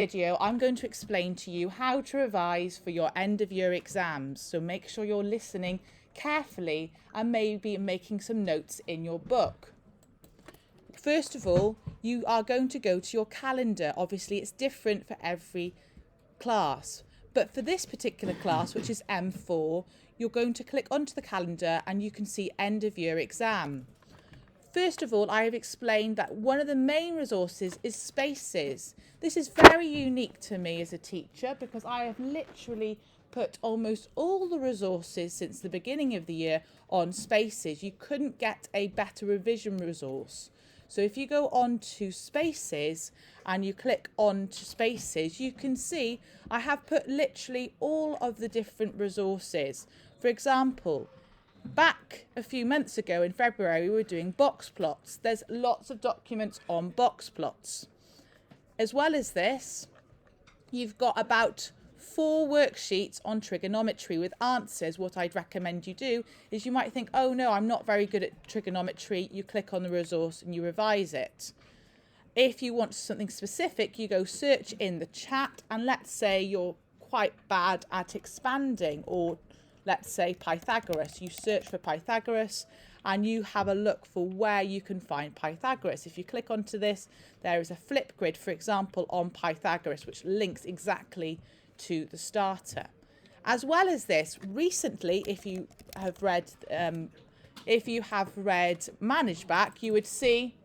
Video, I'm going to explain to you how to revise for your end of year exams. So make sure you're listening carefully and maybe making some notes in your book. First of all, you are going to go to your calendar. Obviously, it's different for every class. But for this particular class, which is M4, you're going to click onto the calendar and you can see end of year exam. First of all, I have explained that one of the main resources is Spaces. This is very unique to me as a teacher because I have literally put almost all the resources since the beginning of the year on Spaces. You couldn't get a better revision resource. So if you go on to Spaces and you click on to Spaces, you can see I have put literally all of the different resources. For example, back a few months ago in February, we were doing box plots. There's lots of documents on box plots. As well as this, you've got about 4 worksheets on trigonometry with answers. What I'd recommend you do is you might think, oh no, I'm not very good at trigonometry. You click on the resource and you revise it. If you want something specific, you go search in the chat, and let's say you're quite bad at expanding, or let's say Pythagoras. You search for Pythagoras and you have a look for where you can find Pythagoras. If you click onto this, there is a flip grid, for example, on Pythagoras, which links exactly to the starter. As well as this, recently, if you have read ManageBack, you would see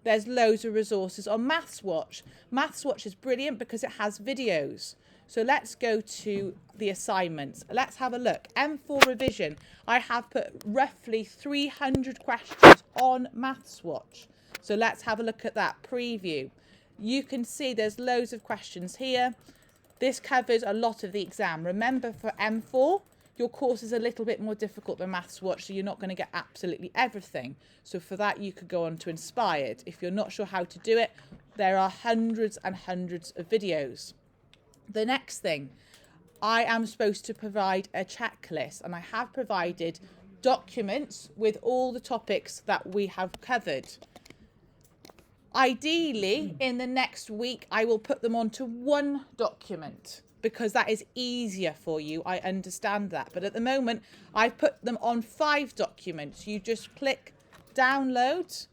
there's loads of resources on MathsWatch. MathsWatch is brilliant because it has videos. So let's go to the assignments. Let's have a look. M4 revision. I have put roughly 300 questions on MathsWatch. So let's have a look at that preview. You can see there's loads of questions here. This covers a lot of the exam. Remember, for M4, your course is a little bit more difficult than MathsWatch, so you're not going to get absolutely everything. So for that, you could go on to Inspired. If you're not sure how to do it, there are hundreds and hundreds of videos. The next thing, I am supposed to provide a checklist, and I have provided documents with all the topics that we have covered. Ideally, in the next week, I will put them onto one document because that is easier for you. I understand that. But at the moment, I've put them on 5 documents. You just click download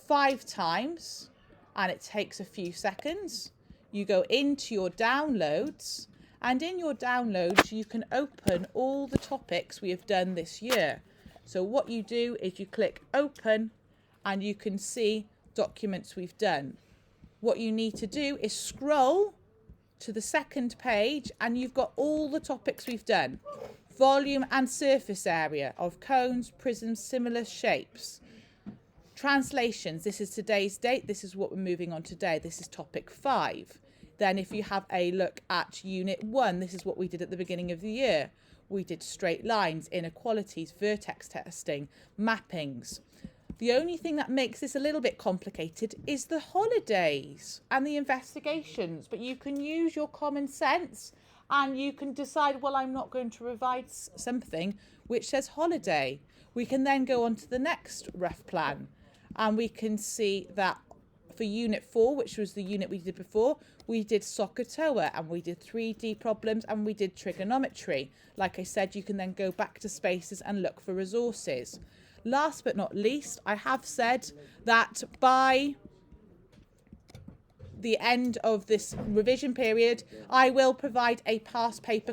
5 times and it takes a few seconds. You go into your downloads, and in your downloads, you can open all the topics we have done this year. So what you do is you click open and you can see documents we've done. What you need to do is scroll to the second page and you've got all the topics we've done. Volume and surface area of cones, prisms, similar shapes. Translations, this is today's date. This is what we're moving on today. This is topic 5. Then if you have a look at unit 1, this is what we did at the beginning of the year. We did straight lines, inequalities, vertex testing, mappings. The only thing that makes this a little bit complicated is the holidays and the investigations. But you can use your common sense and you can decide, well, I'm not going to revise something which says holiday. We can then go on to the next rough plan and we can see that for unit 4, which was the unit we did before, we did SOHCAHTOA and we did 3D problems and we did trigonometry. Like I said, you can then go back to Spaces and look for resources. Last but not least, I have said that by the end of this revision period, I will provide a past paper